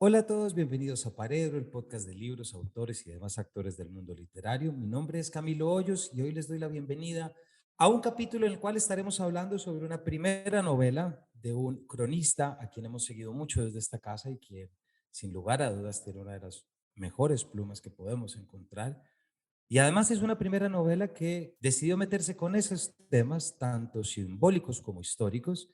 Hola a todos, bienvenidos a Paredro, el podcast de libros, autores y demás actores del mundo literario. Mi nombre es Camilo Hoyos y hoy les doy la bienvenida a un capítulo en el cual estaremos hablando sobre una primera novela de un cronista a quien hemos seguido mucho desde esta casa y quien sin lugar a dudas tiene una de las mejores plumas que podemos encontrar. Y además es una primera novela que decidió meterse con esos temas, tanto simbólicos como históricos,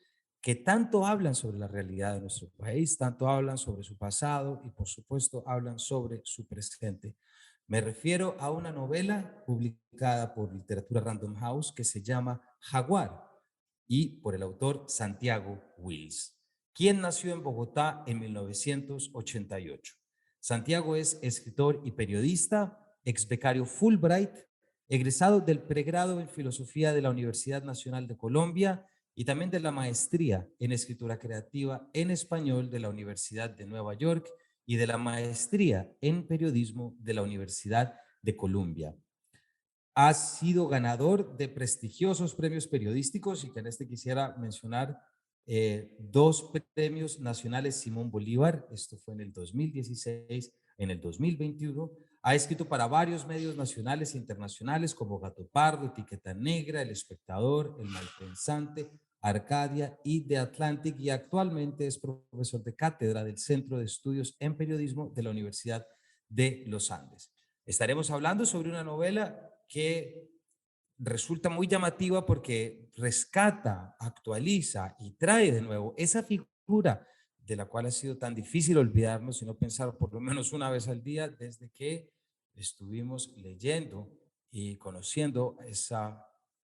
que tanto hablan sobre la realidad de nuestro país, tanto hablan sobre su pasado y por supuesto hablan sobre su presente. Me refiero a una novela publicada por Literatura Random House que se llama Jaguar y por el autor Santiago Wills, quien nació en Bogotá en 1988. Santiago es escritor y periodista, ex becario Fulbright, egresado del pregrado en filosofía de la Universidad Nacional de Colombia y también de la maestría en escritura creativa en español de la Universidad de Nueva York y de la maestría en periodismo de la Universidad de Columbia. Ha sido ganador de prestigiosos premios periodísticos y que en este quisiera mencionar dos premios nacionales Simón Bolívar, esto fue en el 2016, en el 2021. Ha escrito para varios medios nacionales e internacionales como Gato Pardo, Etiqueta Negra, El Espectador, El Malpensante, Arcadia y The Atlantic, y actualmente es profesor de cátedra del Centro de Estudios en Periodismo de la Universidad de los Andes. Estaremos hablando sobre una novela que resulta muy llamativa porque rescata, actualiza y trae de nuevo esa figura de la cual ha sido tan difícil olvidarnos y no pensar por lo menos una vez al día desde que estuvimos leyendo y conociendo esa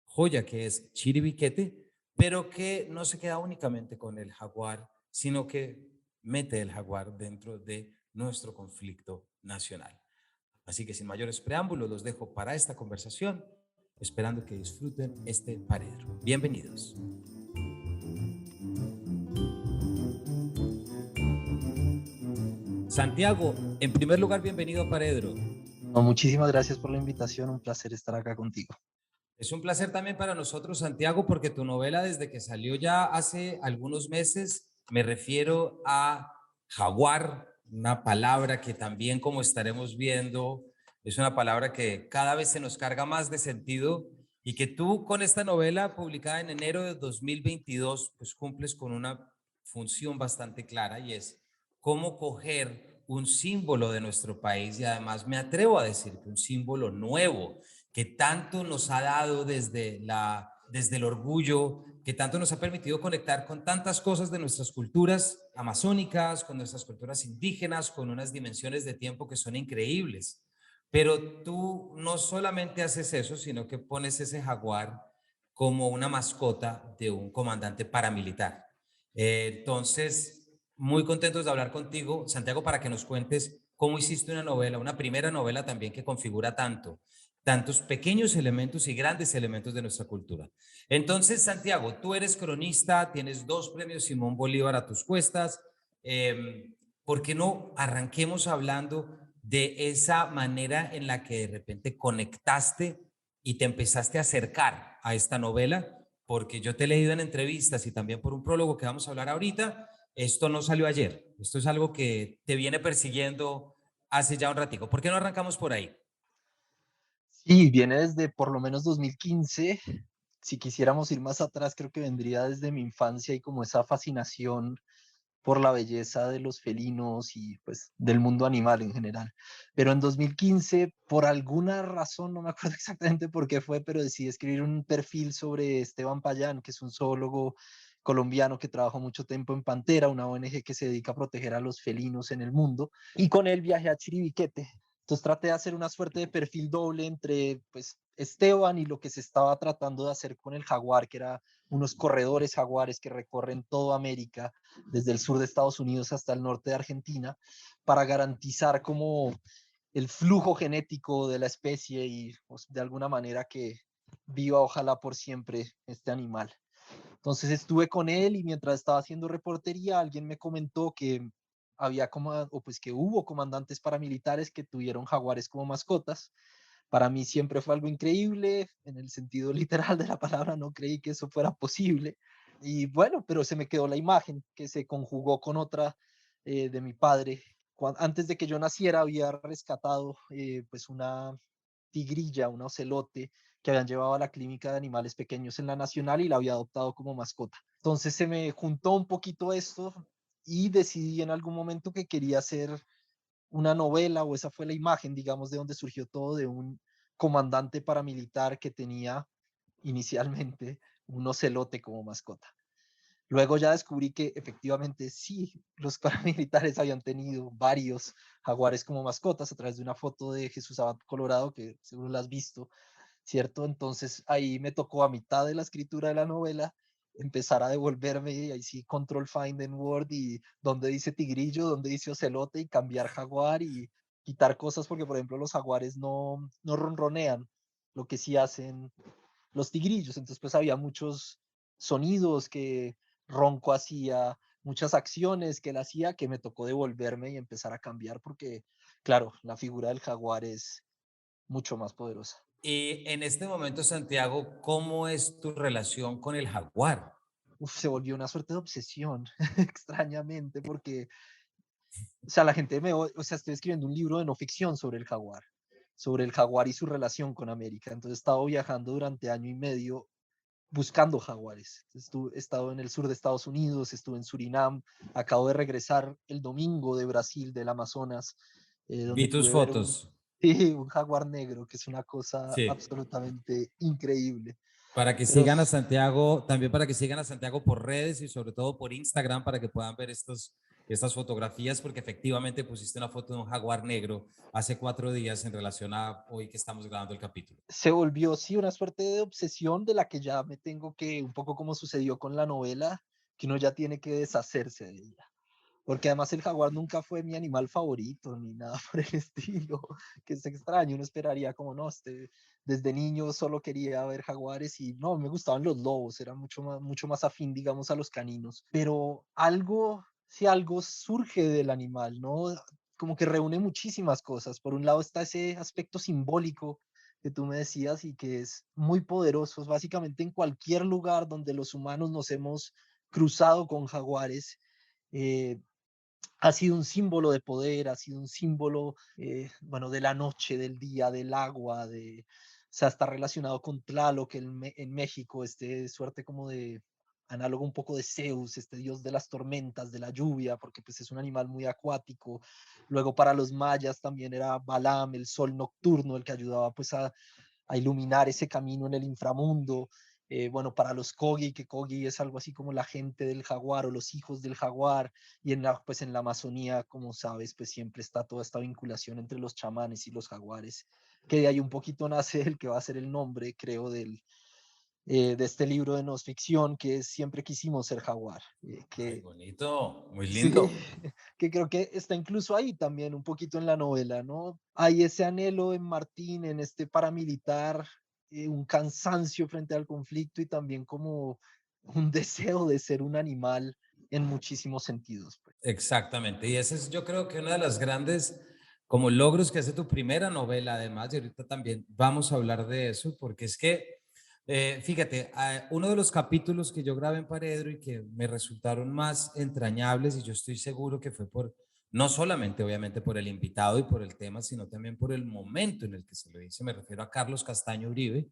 joya que es Chiribiquete, pero que no se queda únicamente con el jaguar, sino que mete el jaguar dentro de nuestro conflicto nacional. Así que sin mayores preámbulos, los dejo para esta conversación, esperando que disfruten este paredro. Bienvenidos. Santiago, en primer lugar, bienvenido a Paredro. No, muchísimas gracias por la invitación, un placer estar acá contigo. Es un placer también para nosotros, Santiago, porque tu novela desde que salió ya hace algunos meses, me refiero a jaguar, una palabra que también, como estaremos viendo, es una palabra que cada vez se nos carga más de sentido y que tú con esta novela publicada en enero de 2022, pues cumples con una función bastante clara y es cómo coger un símbolo de nuestro país y además me atrevo a decir que un símbolo nuevo que tanto nos ha dado desde el orgullo, que tanto nos ha permitido conectar con tantas cosas de nuestras culturas amazónicas, con nuestras culturas indígenas, con unas dimensiones de tiempo que son increíbles. Pero tú no solamente haces eso, sino que pones ese jaguar como una mascota de un comandante paramilitar. Entonces, muy contentos de hablar contigo, Santiago, para que nos cuentes cómo hiciste una novela, una primera novela también que configura tantos pequeños elementos y grandes elementos de nuestra cultura. Entonces, Santiago, tú eres cronista, tienes dos premios Simón Bolívar a tus cuestas. ¿Por qué no arranquemos hablando de esa manera en la que de repente conectaste y te empezaste a acercar a esta novela? Porque yo te he leído en entrevistas y también por un prólogo que vamos a hablar ahorita. Esto no salió ayer, esto es algo que te viene persiguiendo hace ya un ratico. ¿Por qué no arrancamos por ahí? Sí, viene desde por lo menos 2015. Si quisiéramos ir más atrás, creo que vendría desde mi infancia y como esa fascinación por la belleza de los felinos y pues del mundo animal en general. Pero en 2015, por alguna razón, no me acuerdo exactamente por qué fue, pero decidí escribir un perfil sobre Esteban Payán, que es un zoólogo colombiano que trabajó mucho tiempo en Pantera, una ONG que se dedica a proteger a los felinos en el mundo, y con él viajé a Chiribiquete. Entonces traté de hacer una suerte de perfil doble entre pues Esteban y lo que se estaba tratando de hacer con el jaguar, que era unos corredores jaguares que recorren toda América, desde el sur de Estados Unidos hasta el norte de Argentina, para garantizar como el flujo genético de la especie y pues, de alguna manera que viva ojalá por siempre este animal. Entonces estuve con él y mientras estaba haciendo reportería, alguien me comentó que había como, o pues que hubo comandantes paramilitares que tuvieron jaguares como mascotas. Para mí siempre fue algo increíble, en el sentido literal de la palabra, no creí que eso fuera posible. Y bueno, pero se me quedó la imagen que se conjugó con otra de mi padre. Antes de que yo naciera había rescatado pues una tigrilla, un ocelote que habían llevado a la clínica de animales pequeños en la Nacional y la había adoptado como mascota. Entonces se me juntó un poquito esto y decidí en algún momento que quería hacer una novela, o esa fue la imagen, digamos, de donde surgió todo, de un comandante paramilitar que tenía inicialmente un ocelote como mascota. Luego ya descubrí que efectivamente sí, los paramilitares habían tenido varios jaguares como mascotas a través de una foto de Jesús Abad Colorado, que seguro la has visto, ¿cierto? Entonces ahí me tocó a mitad de la escritura de la novela empezar a devolverme y ahí sí control find en Word y donde dice tigrillo, donde dice ocelote y cambiar jaguar y quitar cosas porque por ejemplo los jaguares no ronronean, lo que sí hacen los tigrillos, entonces pues había muchos sonidos que Ronco hacía, muchas acciones que él hacía que me tocó devolverme y empezar a cambiar porque claro, la figura del jaguar es mucho más poderosa. Y en este momento, Santiago, ¿cómo es tu relación con el jaguar? Uf, se volvió una suerte de obsesión, extrañamente, porque, o sea, la gente o sea, estoy escribiendo un libro de no ficción sobre el jaguar y su relación con América. Entonces he estado viajando durante año y medio buscando jaguares. He estado en el sur de Estados Unidos, estuve en Surinam, acabo de regresar el domingo de Brasil, del Amazonas, Vi donde tus pude ver un, fotos. sí, un jaguar negro, que es una cosa Sí. absolutamente increíble. Para que Pero sigan a Santiago, también para que sigan a Santiago por redes y sobre todo por Instagram para que puedan ver estas fotografías, porque efectivamente pusiste una foto de un jaguar negro hace 4 días en relación a hoy que estamos grabando el capítulo. se volvió, sí, una suerte de obsesión de la que ya me tengo que, un poco como sucedió con la novela, que uno ya tiene que deshacerse de ella. Porque además el jaguar nunca fue mi animal favorito, ni nada por el estilo, que es extraño, uno esperaría como, no, desde niño solo quería ver jaguares y no, me gustaban los lobos, era mucho más afín, digamos, a los caninos. Pero algo, si algo surge del animal, ¿no? Como que reúne muchísimas cosas. Por un lado está ese aspecto simbólico que tú me decías y que es muy poderoso. Básicamente en cualquier lugar donde los humanos nos hemos cruzado con jaguares, eh, ha sido un símbolo de poder, ha sido un símbolo, bueno, de la noche, del día, del agua, o sea, está relacionado con Tlaloc en México, este suerte como de análogo un poco de Zeus, este dios de las tormentas, de la lluvia, porque pues es un animal muy acuático. Luego para los mayas también era Balam, el sol nocturno, el que ayudaba pues a iluminar ese camino en el inframundo. Bueno, para los Kogi, que Kogi es algo así como la gente del jaguar o los hijos del jaguar, y pues en la Amazonía, como sabes, pues siempre está toda esta vinculación entre los chamanes y los jaguares, que de ahí un poquito nace el que va a ser el nombre, creo, de este libro de no ficción, que es Siempre quisimos ser jaguar, Ay, que bonito, muy sí, lindo. que creo que está incluso ahí también, un poquito en la novela, ¿no? Hay ese anhelo en Martín, en este paramilitar, un cansancio frente al conflicto y también como un deseo de ser un animal en muchísimos sentidos, pues. Exactamente. Y ese es, yo creo que una de las grandes como logros que hace tu primera novela, además, y ahorita también vamos a hablar de eso, porque es que, fíjate, uno de los capítulos que yo grabé en Paredro y que me resultaron más entrañables, y yo estoy seguro que fue por, no solamente obviamente por el invitado y por el tema, sino también por el momento en el que se lo hice, me refiero a Carlos Castaño Uribe.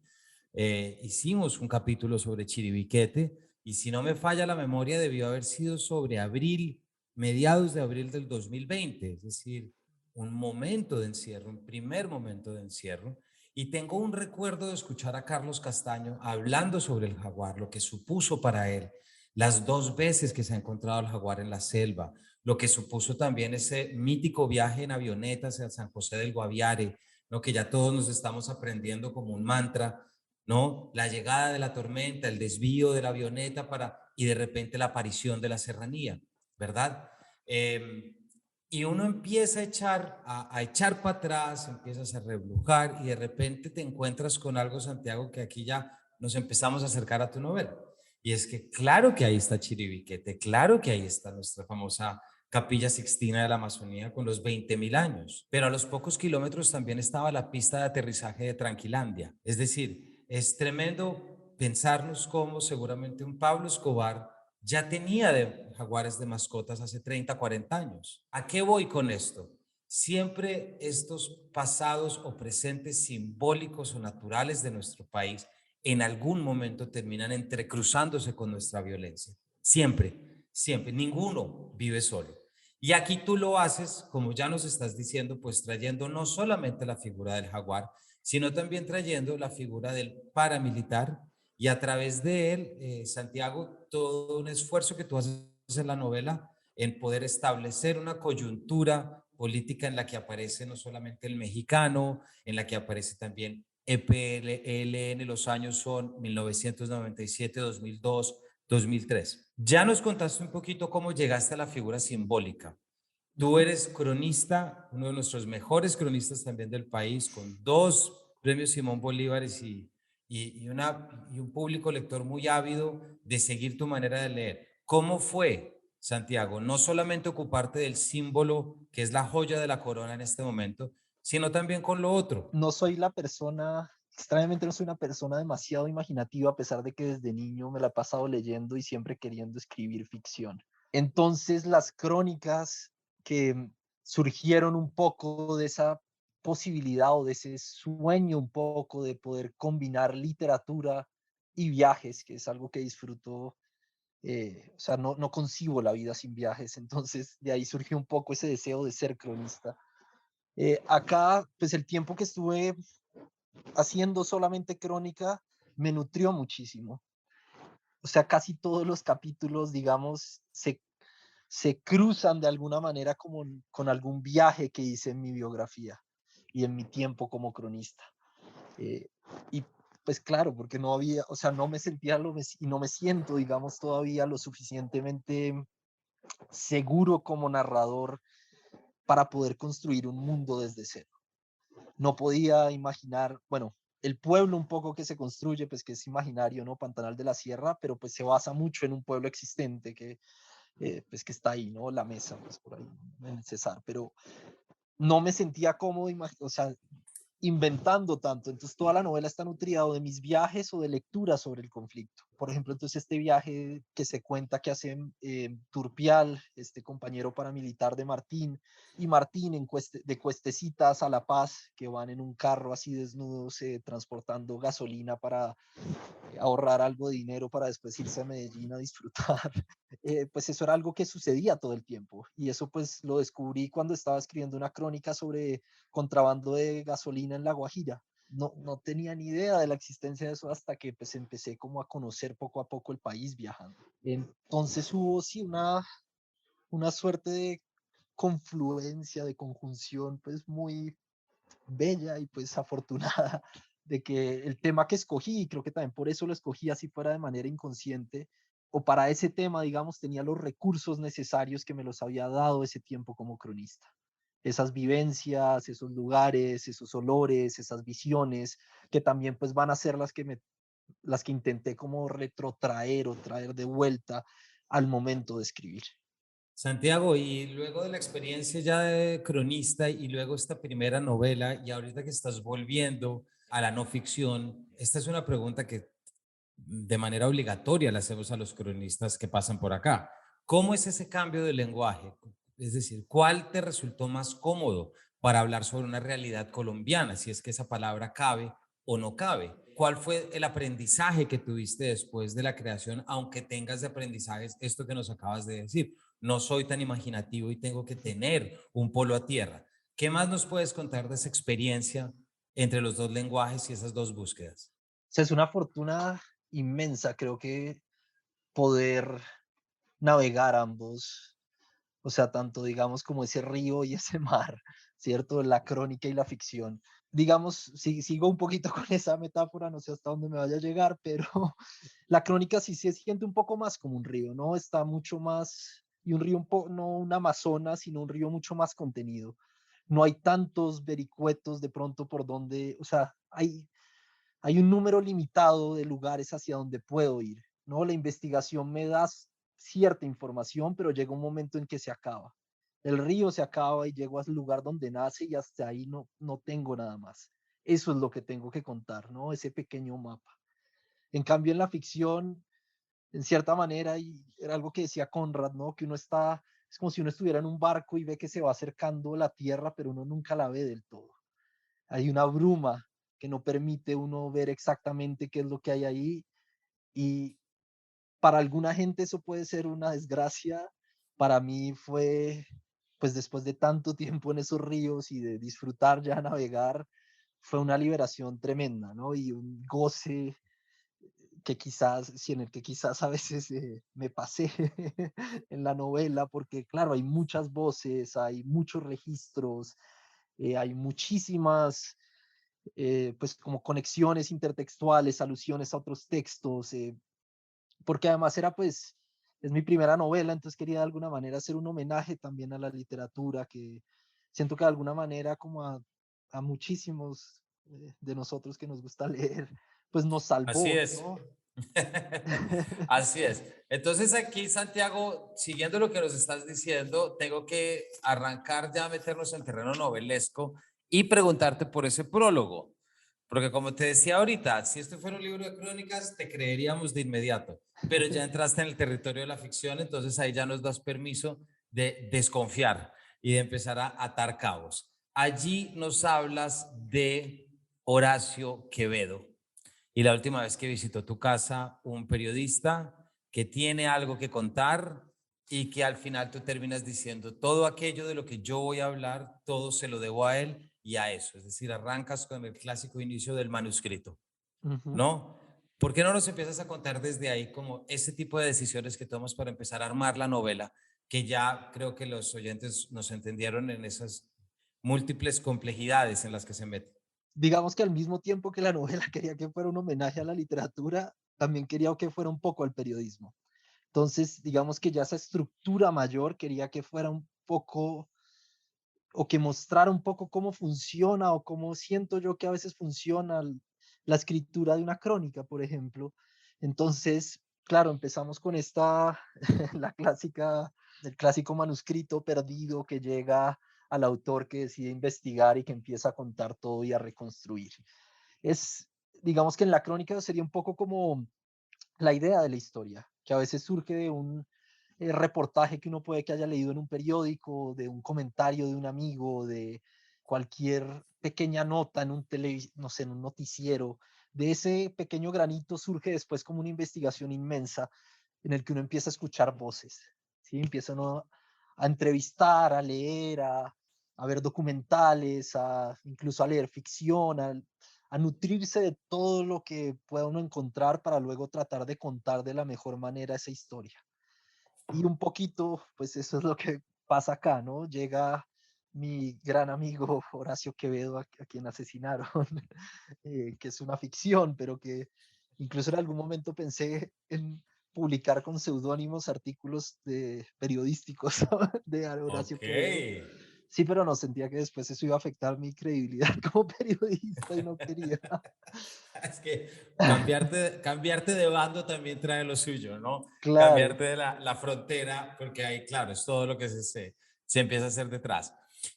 Hicimos un capítulo sobre Chiribiquete, y si no me falla la memoria, debió haber sido sobre abril, mediados de abril del 2020, es decir, un momento de encierro, un primer momento de encierro. Y tengo un recuerdo de escuchar a Carlos Castaño hablando sobre el jaguar, lo que supuso para él, las 2 veces que se ha encontrado el jaguar en la selva, lo que supuso también ese mítico viaje en avioneta hacia San José del Guaviare, ¿no? Que ya todos nos estamos aprendiendo como un mantra, ¿no? La llegada de la tormenta, el desvío de la avioneta y de repente la aparición de la serranía, ¿verdad? Eh, y uno empieza a echar para atrás, empiezas a reblujar y de repente te encuentras con algo, Santiago, que aquí ya nos empezamos a acercar a tu novela. Y es que claro que ahí está Chiribiquete, claro que ahí está nuestra famosa Capilla Sixtina de la Amazonía con los 20.000 años, pero a los pocos kilómetros también estaba la pista de aterrizaje de Tranquilandia. Es decir, es tremendo pensarnos cómo seguramente un Pablo Escobar ya tenía jaguares de mascotas hace 30, 40 años. ¿A qué voy con esto? Siempre estos pasados o presentes simbólicos o naturales de nuestro país en algún momento terminan entrecruzándose con nuestra violencia. Siempre, siempre. Ninguno vive solo. Y aquí tú lo haces, como ya nos estás diciendo, pues trayendo no solamente la figura del jaguar, sino también trayendo la figura del paramilitar y a través de él, Santiago, todo un esfuerzo que tú haces en la novela en poder establecer una coyuntura política en la que aparece no solamente el mexicano, en la que aparece también EPLN, los años son 1997, 2002, 2003. Ya nos contaste un poquito cómo llegaste a la figura simbólica. Tú Ujú. eres cronista, uno de nuestros mejores cronistas también del país, con 2 premios Simón Bolívares y un público lector muy ávido de seguir tu manera de leer. ¿Cómo fue, Santiago, no solamente ocuparte del símbolo que es la joya de la corona en este momento, sino también con lo otro? No soy la persona, extrañamente no soy una persona demasiado imaginativa, a pesar de que desde niño me la he pasado leyendo y siempre queriendo escribir ficción. Entonces, las crónicas que surgieron un poco de esa posibilidad o de ese sueño un poco de poder combinar literatura y viajes, que es algo que disfruto, o sea, no concibo la vida sin viajes, entonces de ahí surgió un poco ese deseo de ser cronista. Acá, pues el tiempo que estuve haciendo solamente crónica me nutrió muchísimo. O sea, casi todos los capítulos, digamos, se cruzan de alguna manera como con algún viaje que hice en mi biografía y en mi tiempo como cronista. Eh, y pues claro, porque no había, o sea, no me sentía y no me siento, digamos, todavía lo suficientemente seguro como narrador para poder construir un mundo desde cero. No podía imaginar, bueno, el pueblo un poco que se construye, pues que es imaginario, ¿no? Pantanal de la Sierra, pero pues se basa mucho en un pueblo existente pues que está ahí, ¿no? La mesa, pues por ahí, en el Cesar, pero no me sentía cómodo, o sea, inventando tanto. Entonces toda la novela está nutrida o de mis viajes o de lecturas sobre el conflicto. Por ejemplo, entonces este viaje que se cuenta que hace Turpial, este compañero paramilitar de Martín, y Martín de Cuestecitas a La Paz, que van en un carro así desnudos transportando gasolina para ahorrar algo de dinero para después irse a Medellín a disfrutar. Pues eso era algo que sucedía todo el tiempo y eso pues lo descubrí cuando estaba escribiendo una crónica sobre contrabando de gasolina en La Guajira. No tenía ni idea de la existencia de eso hasta que pues empecé como a conocer poco a poco el país viajando. Entonces hubo sí una suerte de confluencia, de conjunción pues muy bella y pues afortunada de que el tema que escogí, y creo que también por eso lo escogí así fuera de manera inconsciente, o para ese tema, digamos, tenía los recursos necesarios que me los había dado ese tiempo como cronista. Esas vivencias, esos lugares, esos olores, esas visiones, que también pues van a ser las que intenté como retrotraer o traer de vuelta al momento de escribir. Santiago, y luego de la experiencia ya de cronista y luego esta primera novela y ahorita que estás volviendo a la no ficción, esta es una pregunta que de manera obligatoria le hacemos a los cronistas que pasan por acá. ¿Cómo es ese cambio de lenguaje? Es decir, ¿cuál te resultó más cómodo para hablar sobre una realidad colombiana, si es que esa palabra cabe o no cabe? ¿Cuál fue el aprendizaje que tuviste después de la creación, aunque tengas de aprendizajes esto que nos acabas de decir? No soy tan imaginativo y tengo que tener un polo a tierra. ¿Qué más nos puedes contar de esa experiencia entre los dos lenguajes y esas dos búsquedas? O sea, es una fortuna inmensa, creo que poder navegar ambos, o sea, tanto digamos como ese río y ese mar, ¿cierto? La crónica y la ficción. Digamos, si sigo un poquito con esa metáfora, no sé hasta dónde me vaya a llegar, pero la crónica sí se siente un poco más como un río, ¿no? Está mucho más, y un río no un Amazonas, sino un río mucho más contenido. No hay tantos vericuetos de pronto por donde, o sea, hay un número limitado de lugares hacia donde puedo ir, ¿no? La investigación me da cierta información, pero llega un momento en que se acaba. El río se acaba y llego al lugar donde nace y hasta ahí no tengo nada más. Eso es lo que tengo que contar, ¿no? Ese pequeño mapa. En cambio, en la ficción en cierta manera, y era algo que decía Conrad, ¿no? Que uno está, es como si uno estuviera en un barco y ve que se va acercando la tierra, pero uno nunca la ve del todo. Hay una bruma que no permite uno ver exactamente qué es lo que hay ahí, y para alguna gente eso puede ser una desgracia. Para mí fue, pues después de tanto tiempo en esos ríos y de disfrutar ya navegar, fue una liberación tremenda, ¿no? Y un goce que quizás, sí, en el que quizás a veces me pasé en la novela, porque claro, hay muchas voces, hay muchos registros, hay muchísimas, pues como conexiones intertextuales, alusiones a otros textos, porque además era pues, es mi primera novela, entonces quería de alguna manera hacer un homenaje también a la literatura, que siento que de alguna manera como a muchísimos de nosotros que nos gusta leer, pues nos Así salvó, es. ¿no? Así es. Entonces aquí, Santiago, siguiendo lo que nos estás diciendo, tengo que arrancar ya a meternos en terreno novelesco y preguntarte por ese prólogo. Porque como te decía ahorita, si esto fuera un libro de crónicas, te creeríamos de inmediato, pero ya entraste en el territorio de la ficción, entonces ahí ya nos das permiso de desconfiar y de empezar a atar cabos. Allí nos hablas de Horacio Quevedo y la última vez que visitó tu casa, un periodista que tiene algo que contar y que al final tú terminas diciendo todo aquello de lo que yo voy a hablar, todo se lo debo a él y a eso. Es decir, arrancas con el clásico inicio del manuscrito, Ujú. ¿no? ¿Por qué no nos empiezas a contar desde ahí como ese tipo de decisiones que tomas para empezar a armar la novela, que ya creo que los oyentes nos entendieron en esas múltiples complejidades en las que se mete? Digamos que al mismo tiempo que la novela quería que fuera un homenaje a la literatura, también quería que fuera un poco al periodismo. Entonces, digamos que ya esa estructura mayor quería que fuera un poco, o que mostrara un poco cómo funciona o cómo siento yo que a veces funciona la escritura de una crónica, por ejemplo. Entonces, claro, empezamos con esta, la clásica, el clásico manuscrito perdido que llega al autor que decide investigar y que empieza a contar todo y a reconstruir. Es, digamos que en la crónica sería un poco como la idea de la historia, que a veces surge de un reportaje que uno puede que haya leído en un periódico, de un comentario de un amigo, de cualquier pequeña nota en un no sé, en un noticiero. De ese pequeño granito surge después como una investigación inmensa en el que uno empieza a escuchar voces, ¿sí? Empieza uno a entrevistar, a leer, a ver documentales, incluso a leer ficción, a nutrirse de todo lo que pueda uno encontrar para luego tratar de contar de la mejor manera esa historia. Y un poquito, pues eso es lo que pasa acá, ¿no? Llega mi gran amigo Horacio Quevedo, a quien asesinaron, que es una ficción, pero que incluso en algún momento pensé en publicar con seudónimos artículos periodísticos de Horacio Ok. Quevedo. Sí, pero no, sentía que después eso iba a afectar mi credibilidad como periodista y no quería. Es que cambiarte de bando también trae lo suyo, ¿no? Claro. Cambiarte de la frontera, porque ahí, claro, es todo lo que se empieza a hacer detrás.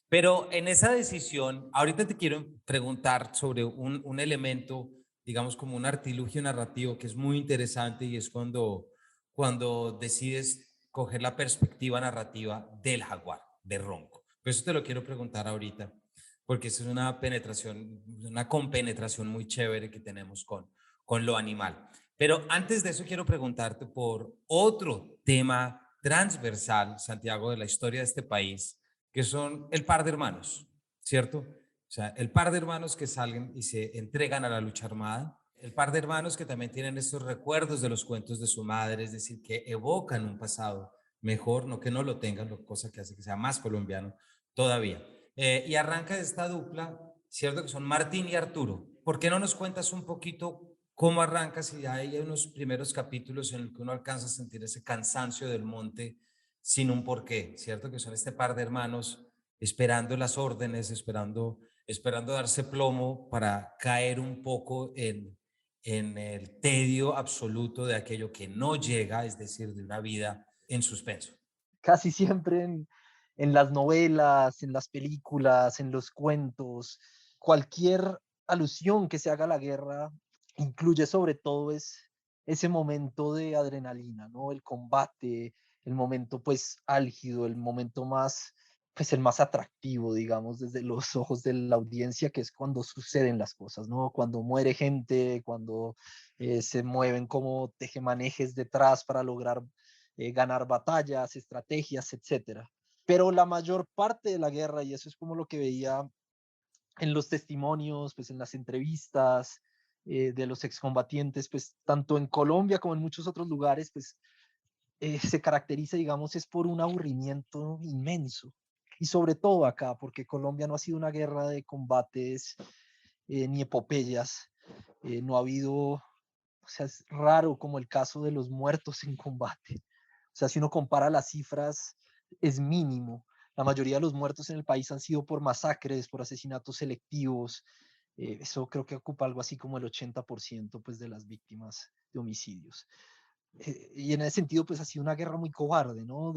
Pero en esa decisión, ahorita te quiero preguntar sobre un elemento, digamos, como un artilugio narrativo que es muy interesante y es cuando decides coger la perspectiva narrativa del jaguar, de Ronco. Por eso te lo quiero preguntar ahorita porque es una penetración, una compenetración muy chévere que tenemos con lo animal. Pero antes de eso quiero preguntarte por otro tema transversal, Santiago, de la historia de este país, que son el par de hermanos, ¿cierto? O sea, el par de hermanos que salen y se entregan a la lucha armada, el par de hermanos que también tienen estos recuerdos de los cuentos de su madre, es decir, que evocan un pasado mejor, no que no lo tengan, cosa que hace que sea más colombiano todavía. Y arranca de esta dupla, ¿cierto? Que son Martín y Arturo. ¿Por qué no nos cuentas un poquito cómo arrancas y hay unos primeros capítulos en los que uno alcanza a sentir ese cansancio del monte sin un porqué, ¿cierto? Que son este par de hermanos esperando las órdenes, esperando darse plomo para caer un poco en el tedio absoluto de aquello que no llega, es decir, de una vida en suspenso. Casi siempre en las novelas, en las películas, en los cuentos, cualquier alusión que se haga a la guerra incluye sobre todo es ese momento de adrenalina, ¿no? El combate, el momento pues álgido, el momento más, pues el más atractivo, digamos, desde los ojos de la audiencia, que es cuando suceden las cosas, ¿no? Cuando muere gente, cuando se mueven como tejemanejes detrás para lograr ganar batallas, estrategias, etcétera. Pero la mayor parte de la guerra, y eso es como lo que veía en los testimonios, pues en las entrevistas de los excombatientes, pues tanto en Colombia como en muchos otros lugares, pues se caracteriza, digamos, es por un aburrimiento inmenso. Y sobre todo acá, porque Colombia no ha sido una guerra de combates ni epopeyas, no ha habido, o sea, es raro como el caso de los muertos en combate. O sea, si uno compara las cifras, es mínimo. La mayoría de los muertos en el país han sido por masacres, por asesinatos selectivos. Eso creo que ocupa algo así como el 80% pues, de las víctimas de homicidios. Y en ese sentido, pues ha sido una guerra muy cobarde, ¿no?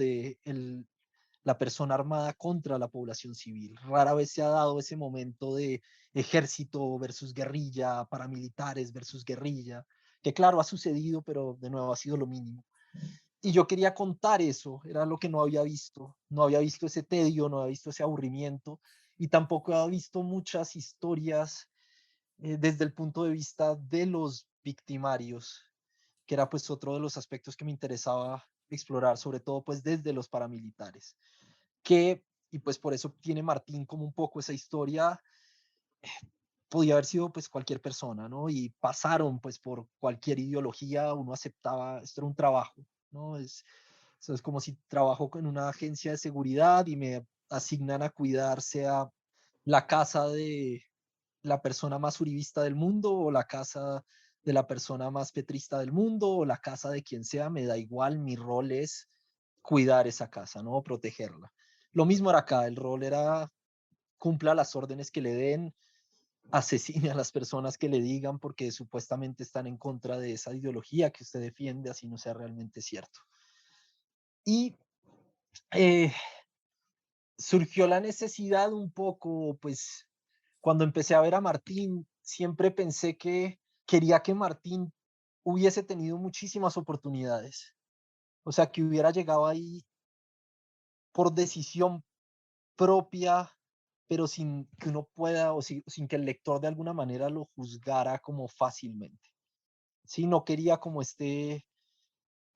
La persona armada contra la población civil. Rara vez se ha dado ese momento de ejército versus guerrilla, paramilitares versus guerrilla, que claro, ha sucedido, pero de nuevo ha sido lo mínimo. Y yo quería contar eso, era lo que no había visto ese tedio, no había visto ese aburrimiento y tampoco había visto muchas historias desde el punto de vista de los victimarios, que era pues otro de los aspectos que me interesaba explorar, sobre todo pues desde los paramilitares, que, y pues por eso tiene Martín como un poco esa historia, podía haber sido pues cualquier persona, ¿no? Y pasaron pues por cualquier ideología, uno aceptaba, esto era un trabajo, ¿no? Eso es como si trabajo en una agencia de seguridad y me asignan a cuidar sea la casa de la persona más uribista del mundo o la casa de la persona más petrista del mundo o la casa de quien sea, me da igual, mi rol es cuidar esa casa, ¿no? Protegerla. Lo mismo era acá, el rol era cumpla las órdenes que le den, asesine a las personas que le digan porque supuestamente están en contra de esa ideología que usted defiende, así no sea realmente cierto. Y eh, surgió la necesidad un poco, pues, cuando empecé a ver a Martín, siempre pensé que quería que Martín hubiese tenido muchísimas oportunidades. O sea, que hubiera llegado ahí por decisión propia, pero sin que uno pueda o sin que el lector de alguna manera lo juzgara como fácilmente. Sí, no quería como este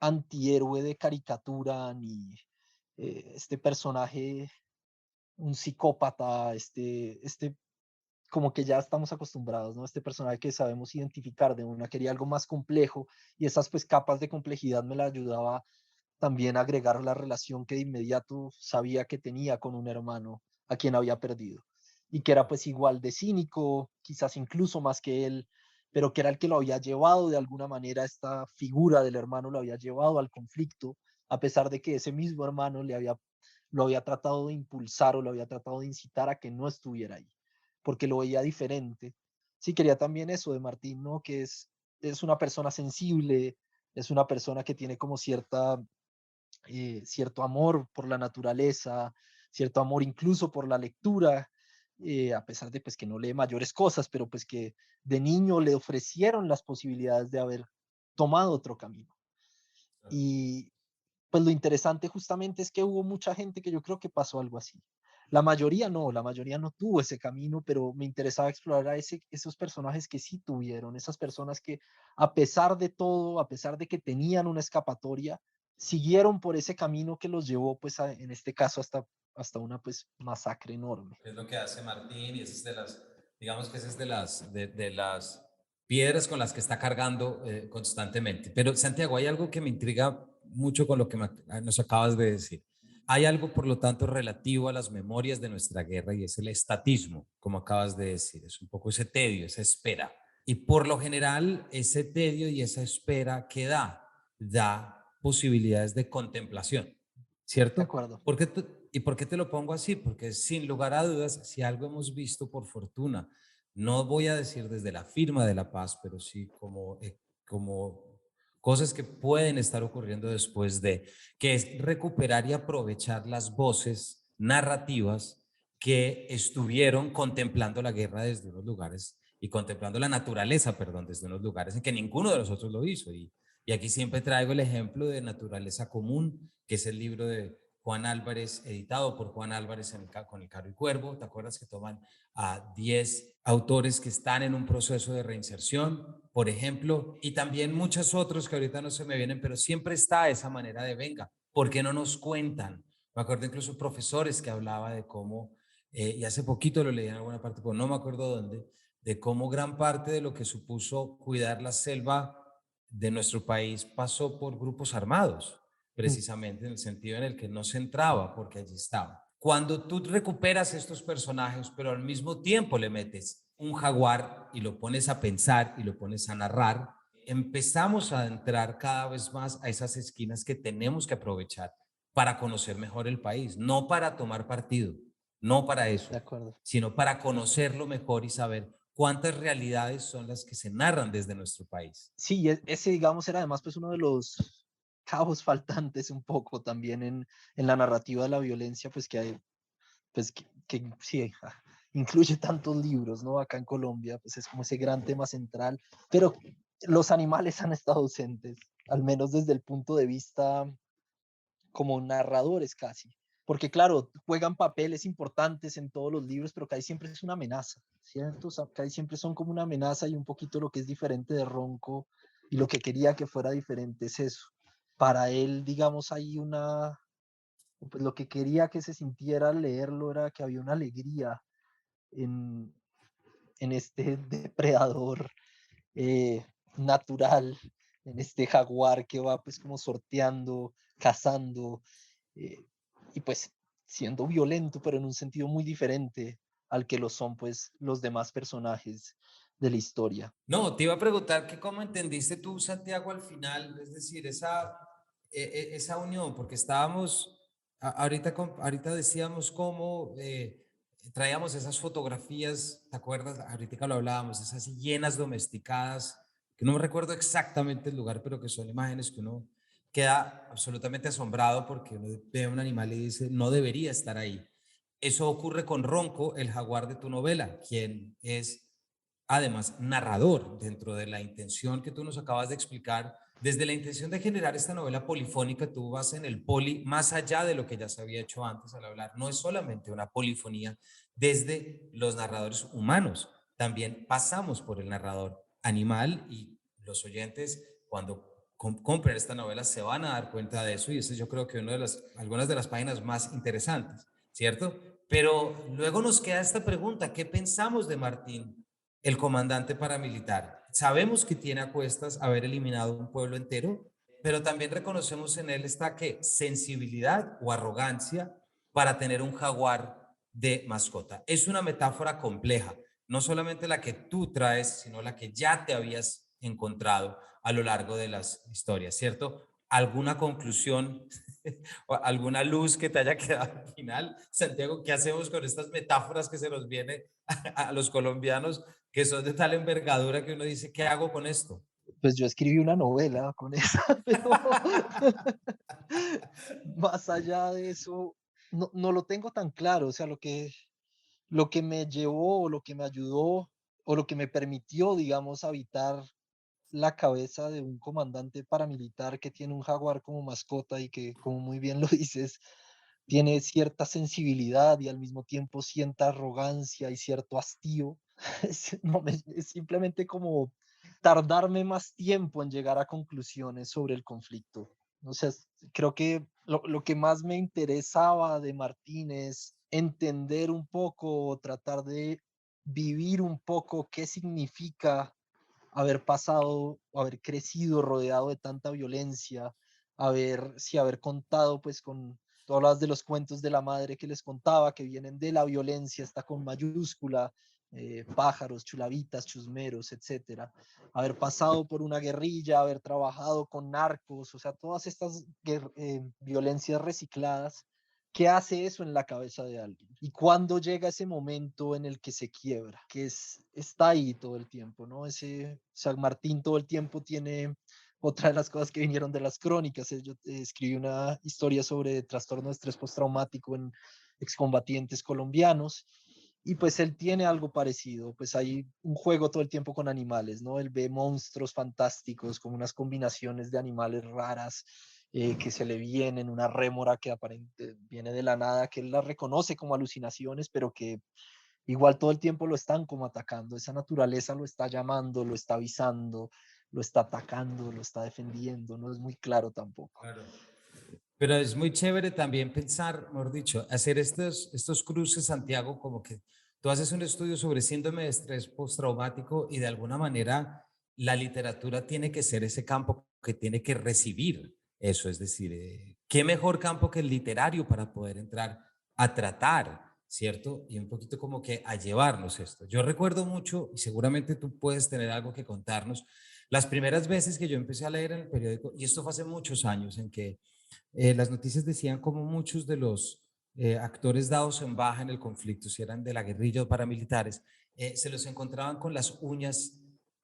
antihéroe de caricatura, ni este personaje, un psicópata, como que ya estamos acostumbrados, ¿no? Este personaje que sabemos identificar de una, quería algo más complejo y esas pues capas de complejidad me la ayudaba también a agregar la relación que de inmediato sabía que tenía con un hermano a quien había perdido y que era pues igual de cínico, quizás incluso más que él, pero que era el que lo había llevado de alguna manera, esta figura del hermano lo había llevado al conflicto, a pesar de que ese mismo hermano lo había tratado de impulsar o lo había tratado de incitar a que no estuviera ahí, porque lo veía diferente. Sí, quería también eso de Martín, ¿no? Que es una persona sensible, es una persona que tiene como cierto amor por la naturaleza, cierto amor incluso por la lectura, a pesar de pues que no lee mayores cosas, pero pues que de niño le ofrecieron las posibilidades de haber tomado otro camino. Y pues lo interesante justamente es que hubo mucha gente que yo creo que pasó algo así. La mayoría no tuvo ese camino, pero me interesaba explorar esos personajes que sí tuvieron, esas personas que a pesar de todo, a pesar de que tenían una escapatoria, siguieron por ese camino que los llevó, pues en este caso, hasta una pues masacre enorme. Es lo que hace Martín y esa es de las, digamos que esa es de las piedras con las que está cargando constantemente. Pero Santiago, hay algo que me intriga mucho con lo que nos acabas de decir. Hay algo, por lo tanto, relativo a las memorias de nuestra guerra y es el estatismo, como acabas de decir. Es un poco ese tedio, esa espera. Y por lo general, ese tedio y esa espera que da posibilidades de contemplación, De ¿cierto? acuerdo. ¿Y por qué te lo pongo así? Porque sin lugar a dudas, si algo hemos visto por fortuna, no voy a decir desde la firma de la paz, pero sí como cosas que pueden estar ocurriendo después de, que es recuperar y aprovechar las voces narrativas que estuvieron contemplando la guerra desde unos lugares y contemplando la naturaleza, perdón, desde unos lugares en que ninguno de nosotros lo hizo. Y aquí siempre traigo el ejemplo de Naturaleza Común, que es el libro de Juan Álvarez, editado por Juan Álvarez con el Carro y Cuervo. ¿Te acuerdas que toman a 10 autores que están en un proceso de reinserción, por ejemplo? Y también muchos otros que ahorita no se me vienen, pero siempre está esa manera de, venga, ¿por qué no nos cuentan? Me acuerdo incluso profesores que hablaba de cómo, y hace poquito lo leí en alguna parte, pero no me acuerdo dónde, de cómo gran parte de lo que supuso cuidar la selva de nuestro país pasó por grupos armados, Mm. precisamente en el sentido en el que no se entraba porque allí estaba. Cuando tú recuperas estos personajes, pero al mismo tiempo le metes un jaguar y lo pones a pensar y lo pones a narrar, empezamos a entrar cada vez más a esas esquinas que tenemos que aprovechar para conocer mejor el país, no para tomar partido, no para De eso, acuerdo. sino para conocerlo mejor y saber cuántas realidades son las que se narran desde nuestro país. Sí, ese, digamos, era además pues uno de los cabos faltantes un poco también en la narrativa de la violencia, pues que hay, pues que sí, incluye tantos libros, ¿no? Acá en Colombia, pues es como ese gran tema central, pero los animales han estado ausentes, al menos desde el punto de vista como narradores casi, porque claro, juegan papeles importantes en todos los libros, pero casi siempre es una amenaza, ¿cierto? O sea, casi siempre son como una amenaza y un poquito lo que es diferente de Ronco y lo que quería que fuera diferente es eso. Para él, digamos, hay una, pues lo que quería que se sintiera al leerlo era que había una alegría en, en este depredador eh, natural, en este jaguar que va pues como sorteando, cazando, eh, y pues siendo violento, pero en un sentido muy diferente al que lo son pues los demás personajes de la historia. No, te iba a preguntar que cómo entendiste tú, Santiago, al final, es decir, esa unión, porque estábamos, ahorita decíamos cómo traíamos esas fotografías, ¿te acuerdas? Ahorita lo hablábamos, esas hienas domesticadas, que no me recuerdo exactamente el lugar, pero que son imágenes que uno queda absolutamente asombrado porque uno ve a un animal y dice, no debería estar ahí. Eso ocurre con Ronco, el jaguar de tu novela, quien es además narrador dentro de la intención que tú nos acabas de explicar. Desde la intención de generar esta novela polifónica, tú vas en el poli más allá de lo que ya se había hecho antes al hablar. No es solamente una polifonía desde los narradores humanos, también pasamos por el narrador animal y los oyentes cuando compren esta novela se van a dar cuenta de eso y eso yo creo que algunas de las páginas más interesantes, ¿cierto? Pero luego nos queda esta pregunta, ¿qué pensamos de Martín, el comandante paramilitar? Sabemos que tiene a cuestas haber eliminado un pueblo entero, pero también reconocemos en él esta que sensibilidad o arrogancia para tener un jaguar de mascota. Es una metáfora compleja, no solamente la que tú traes, sino la que ya te habías encontrado a lo largo de las historias, ¿cierto? ¿Alguna conclusión o alguna luz que te haya quedado al final? Santiago, ¿qué hacemos con estas metáforas que se nos viene a los colombianos que son de tal envergadura que uno dice, ¿qué hago con esto? Pues yo escribí una novela con esa, pero más allá de eso, no lo tengo tan claro. O sea, lo que me llevó, o lo que me ayudó, o lo que me permitió, digamos, habitar la cabeza de un comandante paramilitar que tiene un jaguar como mascota y que, como muy bien lo dices, tiene cierta sensibilidad y al mismo tiempo cierta arrogancia y cierto hastío. Es simplemente como tardarme más tiempo en llegar a conclusiones sobre el conflicto. O sea, creo que lo que más me interesaba de Martín es entender un poco, o tratar de vivir un poco qué significa haber pasado, o haber crecido rodeado de tanta violencia, haber contado pues con todas de los cuentos de la madre que les contaba, que vienen de la violencia, está con mayúscula, pájaros, chulavitas, chusmeros, etcétera. Haber pasado por una guerrilla, haber trabajado con narcos, o sea, todas estas violencias recicladas. ¿Qué hace eso en la cabeza de alguien? ¿Y cuándo llega ese momento en el que se quiebra? Que está ahí todo el tiempo, ¿no? San Martín todo el tiempo tiene otra de las cosas que vinieron de las crónicas. Yo escribí una historia sobre trastorno de estrés postraumático en excombatientes colombianos Y pues él tiene algo parecido, pues hay un juego todo el tiempo con animales, ¿no? Él ve monstruos fantásticos, con unas combinaciones de animales raras que se le vienen, una rémora que aparente viene de la nada, que él la reconoce como alucinaciones, pero que igual todo el tiempo lo están como atacando. Esa naturaleza lo está llamando, lo está avisando, lo está atacando, lo está defendiendo, no es muy claro tampoco. Claro. Pero es muy chévere también pensar, mejor dicho, hacer estos cruces, Santiago, como que tú haces un estudio sobre síndrome de estrés postraumático y de alguna manera la literatura tiene que ser ese campo que tiene que recibir eso, es decir, qué mejor campo que el literario para poder entrar a tratar, ¿cierto? Y un poquito como que a llevarnos esto. Yo recuerdo mucho, y seguramente tú puedes tener algo que contarnos, las primeras veces que yo empecé a leer en el periódico, y esto fue hace muchos años, en que las noticias decían como muchos de los actores dados en baja en el conflicto, si eran de la guerrilla o paramilitares, se los encontraban con las uñas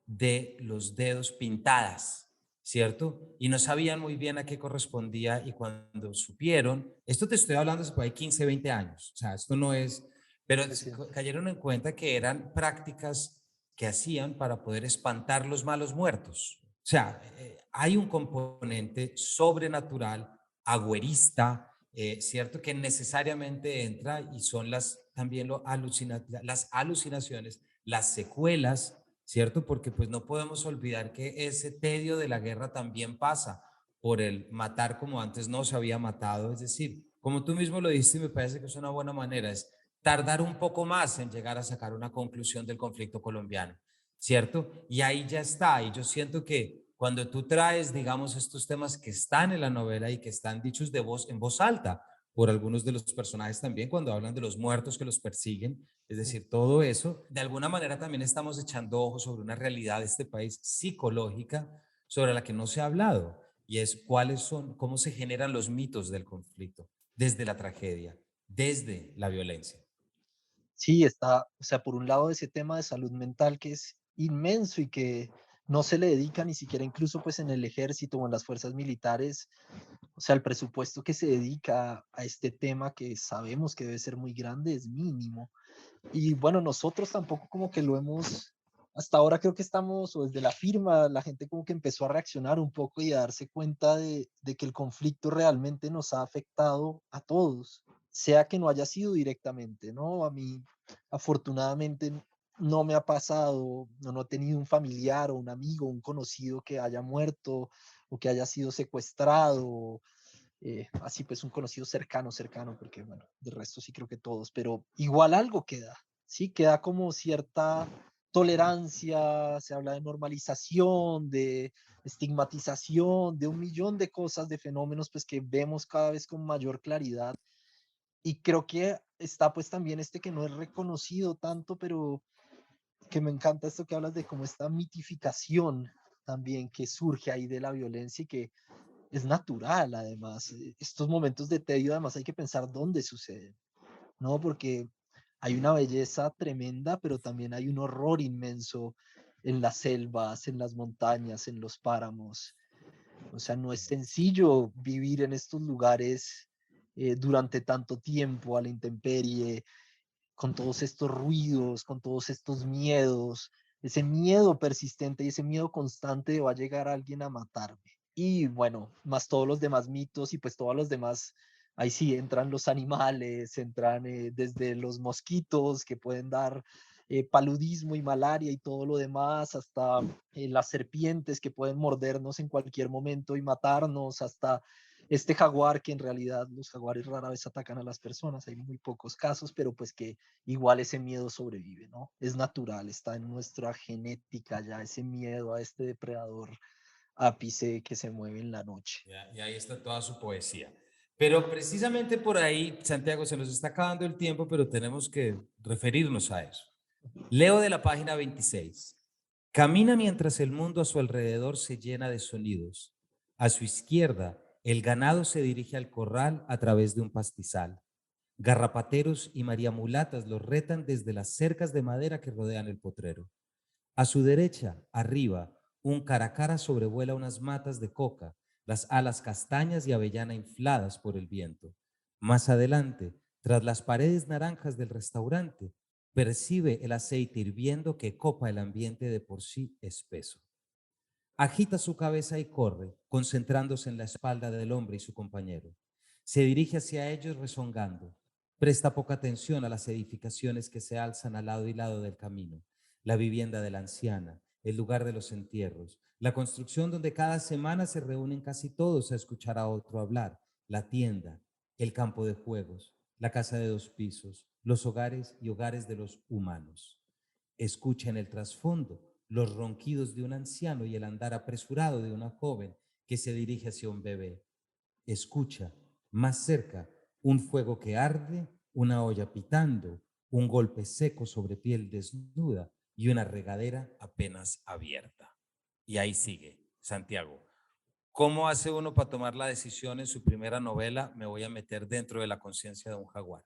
de los dedos pintadas, ¿cierto? Y no sabían muy bien a qué correspondía y cuando supieron, esto te estoy hablando hace por ahí 15, 20 años, o sea, esto no es, pero Reciente. cayeron en cuenta que eran prácticas que hacían para poder espantar los malos muertos. O sea, hay un componente sobrenatural agüerista, ¿cierto? Que necesariamente entra y son también las alucinaciones, las secuelas, ¿cierto? Porque pues no podemos olvidar que ese tedio de la guerra también pasa por el matar como antes no se había matado, es decir, como tú mismo lo dijiste, me parece que es una buena manera, es tardar un poco más en llegar a sacar una conclusión del conflicto colombiano, ¿cierto? Y ahí ya está, y yo siento que cuando tú traes, digamos, estos temas que están en la novela y que están dichos en voz alta por algunos de los personajes también, cuando hablan de los muertos que los persiguen, es Sí. decir, todo eso, de alguna manera también estamos echando ojos sobre una realidad de este país psicológica sobre la que no se ha hablado, y es cuáles son, cómo se generan los mitos del conflicto, desde la tragedia, desde la violencia. Sí, está, o sea, por un lado ese tema de salud mental que es inmenso y que no se le dedica ni siquiera incluso pues en el ejército o en las fuerzas militares, o sea, el presupuesto que se dedica a este tema que sabemos que debe ser muy grande es mínimo. Y bueno, nosotros tampoco como que lo hemos, hasta ahora creo que estamos, o desde la firma, la gente como que empezó a reaccionar un poco y a darse cuenta de que el conflicto realmente nos ha afectado a todos, sea que no haya sido directamente, ¿no? A mí, afortunadamente, no me ha pasado, no he tenido un familiar o un amigo, un conocido que haya muerto o que haya sido secuestrado, así pues un conocido cercano, cercano, porque bueno, de resto sí creo que todos, pero igual algo queda, sí, queda como cierta tolerancia, se habla de normalización, de estigmatización, de un millón de cosas, de fenómenos pues que vemos cada vez con mayor claridad. Y creo que está pues también este que no es reconocido tanto, pero que me encanta esto que hablas de como esta mitificación también que surge ahí de la violencia y que es natural, además. Estos momentos de tedio, además, hay que pensar dónde suceden, ¿no? Porque hay una belleza tremenda, pero también hay un horror inmenso en las selvas, en las montañas, en los páramos. O sea, no es sencillo vivir en estos lugares durante tanto tiempo a la intemperie, con todos estos ruidos, con todos estos miedos, ese miedo persistente y ese miedo constante de va a llegar alguien a matarme. Y bueno, más todos los demás mitos y pues todos los demás, ahí sí entran los animales, entran desde los mosquitos que pueden dar paludismo y malaria y todo lo demás, hasta las serpientes que pueden mordernos en cualquier momento y matarnos, hasta este jaguar que en realidad los jaguares rara vez atacan a las personas, hay muy pocos casos, pero pues que igual ese miedo sobrevive, ¿no? Es natural, está en nuestra genética ya ese miedo a este depredador ápice que se mueve en la noche. Ya, y ahí está toda su poesía. Pero precisamente por ahí, Santiago, se nos está acabando el tiempo, pero tenemos que referirnos a eso. Leo de la página 26. Camina mientras el mundo a su alrededor se llena de sonidos. A su izquierda, el ganado se dirige al corral a través de un pastizal. Garrapateros y mariamulatas los retan desde las cercas de madera que rodean el potrero. A su derecha, arriba, un caracara sobrevuela unas matas de coca, las alas castañas y avellana infladas por el viento. Más adelante, tras las paredes naranjas del restaurante, percibe el aceite hirviendo que copa el ambiente de por sí espeso. Agita su cabeza y corre, concentrándose en la espalda del hombre y su compañero. Se dirige hacia ellos rezongando. Presta poca atención a las edificaciones que se alzan al lado y lado del camino. La vivienda de la anciana, el lugar de los entierros, la construcción donde cada semana se reúnen casi todos a escuchar a otro hablar, la tienda, el campo de juegos, la casa de 2 pisos, los hogares y hogares de los humanos. Escucha en el trasfondo los ronquidos de un anciano y el andar apresurado de una joven que se dirige hacia un bebé. Escucha más cerca un fuego que arde, una olla pitando, un golpe seco sobre piel desnuda y una regadera apenas abierta. Y ahí sigue, Santiago. ¿Cómo hace uno para tomar la decisión en su primera novela? Me voy a meter dentro de la conciencia de un jaguar.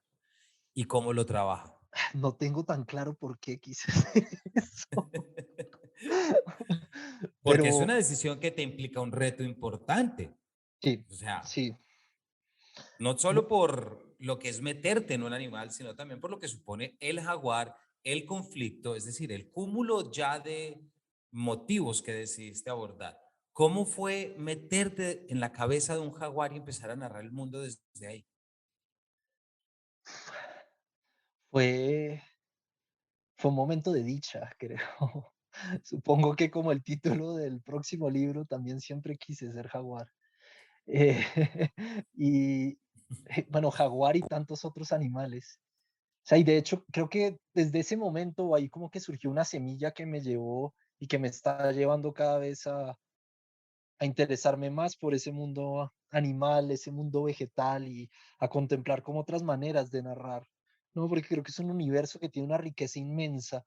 ¿Y cómo lo trabaja? No tengo tan claro por qué quise hacer eso, Porque es una pero decisión que te implica un reto importante. sí, O sea, sí. no Bu- solo por lo que es meterte en un animal, sino también por lo que supone el jaguar, el conflicto, es decir, el cúmulo ya de motivos que decidiste abordar. ¿Cómo fue meterte en la cabeza de un jaguar y empezar a narrar el mundo desde ahí? Fue, fue un momento de dicha, creo. Supongo que como el título del próximo libro, también siempre quise ser jaguar. Eh, y bueno, jaguar y tantos otros animales. O sea, y de hecho, creo que desde ese momento ahí como que surgió una semilla que me llevó y que me está llevando cada vez a interesarme más por ese mundo animal, ese mundo vegetal y a contemplar como otras maneras de narrar, ¿no? Porque creo que es un universo que tiene una riqueza inmensa,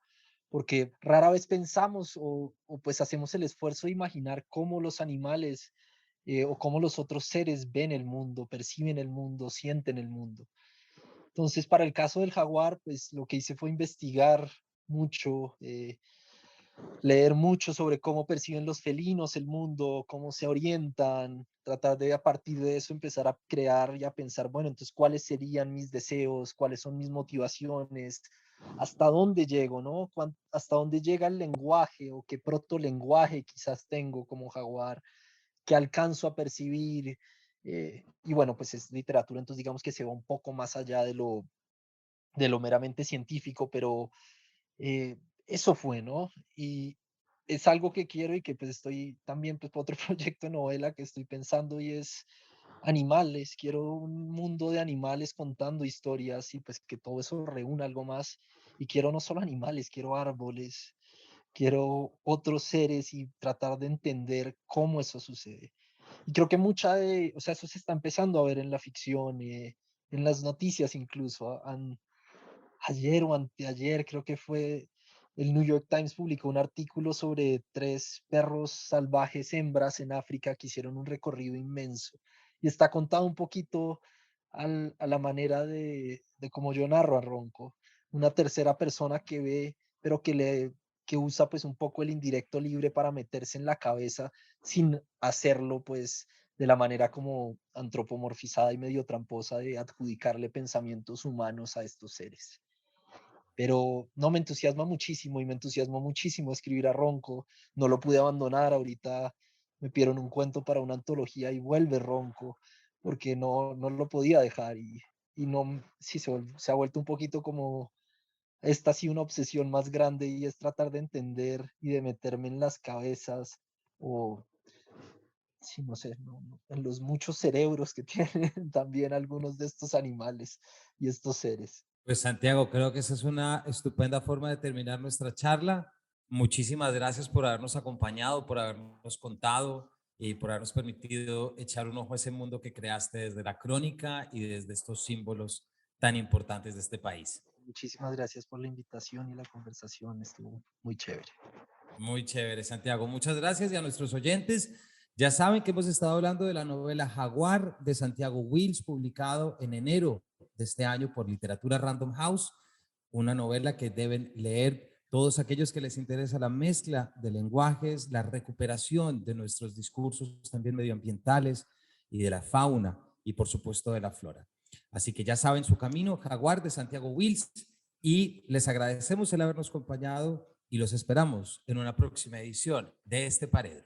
porque rara vez pensamos o pues hacemos el esfuerzo de imaginar cómo los animales o cómo los otros seres ven el mundo, perciben el mundo, sienten el mundo. Entonces, para el caso del jaguar, pues lo que hice fue investigar mucho, leer mucho sobre cómo perciben los felinos el mundo, cómo se orientan, tratar de a partir de eso empezar a crear y a pensar, bueno, entonces, ¿cuáles serían mis deseos? ¿Cuáles son mis motivaciones? ¿Hasta dónde llego, no? ¿Hasta dónde llega el lenguaje o qué protolenguaje quizás tengo como jaguar? ¿Qué alcanzo a percibir? Y bueno, pues es literatura, entonces digamos que se va un poco más allá de lo meramente científico, pero eso fue, ¿no? Y es algo que quiero y que pues estoy también pues por otro proyecto de novela que estoy pensando y es animales, quiero un mundo de animales contando historias y pues que todo eso reúna algo más y quiero no solo animales, quiero árboles, quiero otros seres y tratar de entender cómo eso sucede. Y creo que o sea, eso se está empezando a ver en la ficción, en las noticias incluso, ayer o anteayer, creo que fue, el New York Times publicó un artículo sobre 3 perros salvajes hembras en África que hicieron un recorrido inmenso. Y está contado un poquito a la manera de cómo yo narro a Ronco. Una tercera persona que ve, pero que usa pues un poco el indirecto libre para meterse en la cabeza sin hacerlo pues de la manera como antropomorfizada y medio tramposa de adjudicarle pensamientos humanos a estos seres, pero no, me entusiasma muchísimo y me entusiasmó muchísimo escribir a Ronco. No lo pude abandonar. Ahorita me pidieron un cuento para una antología y vuelve Ronco, porque no lo podía dejar. Y no, sí, se ha vuelto un poquito como esta sí una obsesión más grande y es tratar de entender y de meterme en las cabezas o, sí, no sé, en los muchos cerebros que tienen también algunos de estos animales y estos seres. Pues Santiago, creo que esa es una estupenda forma de terminar nuestra charla. Muchísimas gracias por habernos acompañado, por habernos contado y por habernos permitido echar un ojo a ese mundo que creaste desde la crónica y desde estos símbolos tan importantes de este país. Muchísimas gracias por la invitación y la conversación, estuvo muy chévere. Muy chévere, Santiago. Muchas gracias y a nuestros oyentes. Ya saben que hemos estado hablando de la novela Jaguar de Santiago Wills, publicado en enero de este año por Literatura Random House, una novela que deben leer todos aquellos que les interesa la mezcla de lenguajes, la recuperación de nuestros discursos también medioambientales y de la fauna y por supuesto de la flora. Así que ya saben su camino, Jaguar de Santiago Wills. y les agradecemos el habernos acompañado y los esperamos en una próxima edición de este Paredro.